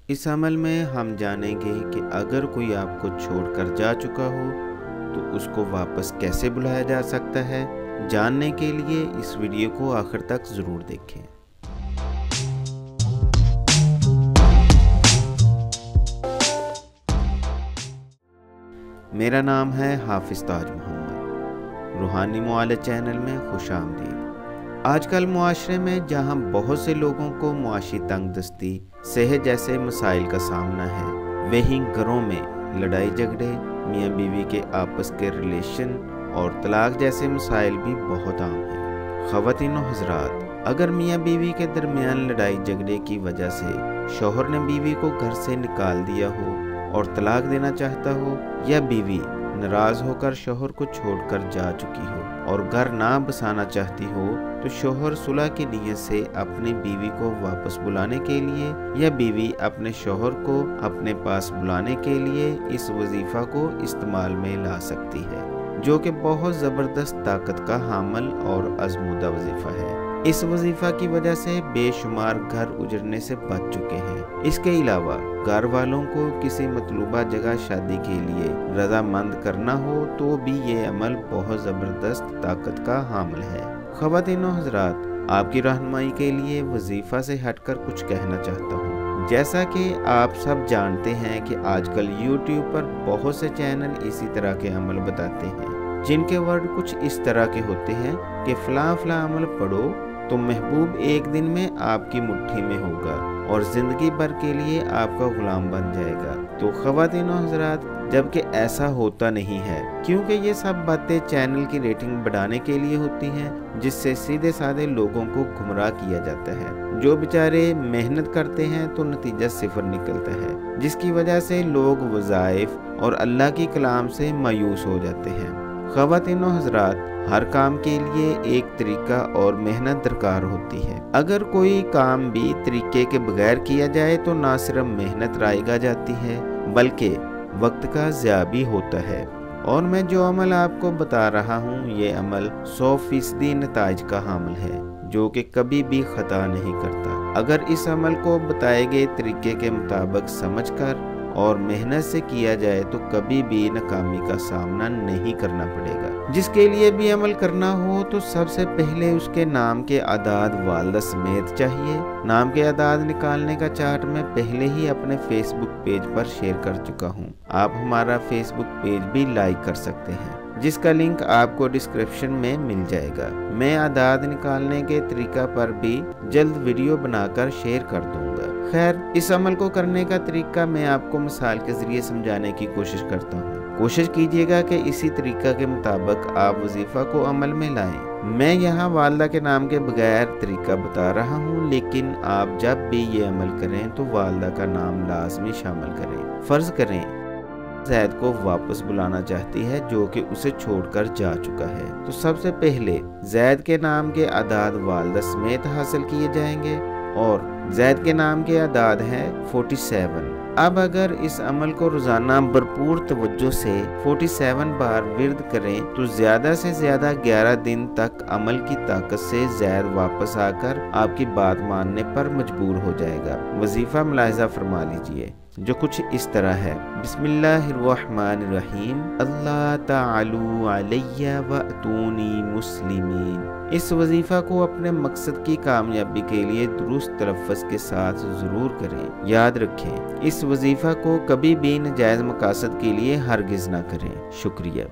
इस अमल में हम जानेंगे कि अगर कोई आपको छोड़कर जा चुका हो तो उसको वापस कैसे बुलाया जा सकता है। जानने के लिए इस वीडियो को आखिर तक ज़रूर देखें। मेरा नाम है हाफिज ताज मोहम्मद। रूहानी मुआलिज चैनल में खुश आमदीद। आजकल मुआशरे में जहां बहुत से लोगों को मुआशी तंगदस्ती, सेहत जैसे मसाइल का सामना है, वहीं घरों में लड़ाई झगड़े, मियाँ बीवी के आपस के रिलेशन और तलाक जैसे मसाइल भी बहुत आम हैं। ख़वातीन और हज़रात, अगर मियाँ बीवी के दरमियान लड़ाई झगड़े की वजह से शौहर ने बीवी को घर से निकाल दिया हो और तलाक देना चाहता हो, या बीवी नाराज़ होकर शौहर को छोड़कर जा चुकी हो और घर ना बसाना चाहती हो, तो शौहर सुलह की नीयत से अपनी बीवी को वापस बुलाने के लिए या बीवी अपने शौहर को अपने पास बुलाने के लिए इस वजीफ़ा को इस्तेमाल में ला सकती है, जो कि बहुत ज़बरदस्त ताकत का हामिल और आज़मूदा वजीफ़ा है। इस वजीफ़ा की वजह से बेशुमार घर उजड़ने से बच चुके हैं। इसके अलावा घर वालों को किसी मतलूबा जगह शादी के लिए रजामंद करना हो तो भी ये अमल बहुत ज़बरदस्त ताकत का हामिल है। ख़वातीन और हज़रात, आपकी रहनुमाई के लिए वजीफ़ा से हटकर कुछ कहना चाहता हूँ। जैसा कि आप सब जानते हैं कि आजकल YouTube पर बहुत से चैनल इसी तरह के अमल बताते हैं, जिनके वर्ड कुछ इस तरह के होते हैं कि फ़लाँ फ़लाँ अमल पढ़ो तो महबूब एक दिन में आपकी मुट्ठी में होगा और ज़िंदगी भर के लिए आपका गुलाम बन जाएगा। तो ख़वातीन और हज़रात, जबकि ऐसा होता नहीं है, क्योंकि ये सब बातें चैनल की रेटिंग बढ़ाने के लिए होती हैं, जिससे सीधे साधे लोगों को गुमराह किया जाता है। जो बेचारे मेहनत करते हैं तो नतीजा सिफर निकलता है, जिसकी वजह से लोग वज़ाइफ और अल्लाह की कलाम से मायूस हो जाते हैं। ख़वातीन और हज़रात, हर काम के लिए एक तरीका और मेहनत दरकार होती है। अगर कोई काम भी तरीके के बगैर किया जाए तो ना सिर्फ मेहनत रायगा जाती है बल्कि वक्त का ज़िया भी होता है। और मैं जो अमल आपको बता रहा हूँ, ये अमल 100% नताइज का हामिल है, जो कि कभी भी खता नहीं करता। अगर इस अमल को बताए गए तरीके के मुताबिक समझकर और मेहनत से किया जाए तो कभी भी नाकामी का सामना नहीं करना पड़ेगा। जिसके लिए भी अमल करना हो तो सबसे पहले उसके नाम के आदाद वालदा समेत चाहिए। नाम के आदाद निकालने का चार्ट मैं पहले ही अपने फेसबुक पेज पर शेयर कर चुका हूँ। आप हमारा फेसबुक पेज भी लाइक कर सकते हैं, जिसका लिंक आपको डिस्क्रिप्शन में मिल जाएगा। मैं आदाद निकालने के तरीका पर भी जल्द वीडियो बनाकर शेयर कर दूंगा। खैर, इस अमल को करने का तरीका मैं आपको मिसाल के जरिए समझाने की कोशिश करता हूँ। कोशिश कीजिएगा कि इसी तरीका के मुताबिक आप वजीफ़ा को अमल में लाएं। मैं यहाँ वालदा के नाम के बगैर तरीका बता रहा हूँ, लेकिन आप जब भी ये अमल करें तो वालदा का नाम लाजमी शामिल करें। फ़र्ज़ करें जैद को वापस बुलाना चाहती है, जो कि उसे छोड़कर जा चुका है, तो सबसे पहले जैद के नाम के आदाद वालदा समेत हासिल किए जाएंगे और जैद के नाम के आदाद हैं 47। अब अगर इस अमल को रोज़ाना भरपूर तवज्जो से 47 बार विर्द करें तो ज़्यादा से ज़्यादा 11 दिन तक अमल की ताकत से जैद वापस आकर आपकी बात मानने पर मजबूर हो जाएगा। वजीफ़ा मुलाहिज़ा फरमा लीजिए, जो कुछ इस तरह है। बिस्मिल्लाहिर्रहमानिर्रहीम, अल्लाह तालू अलैया वअतूनी मुस्लिमीन। इस वजीफ़ा को अपने मकसद की कामयाबी के लिए दुरुस्त तलफ़्फ़ुज़ के साथ ज़रूर करें। याद रखें, इस वजीफ़ा को कभी भी नाजायज़ मकासद के लिए हरगिज़ ना करें। शुक्रिया।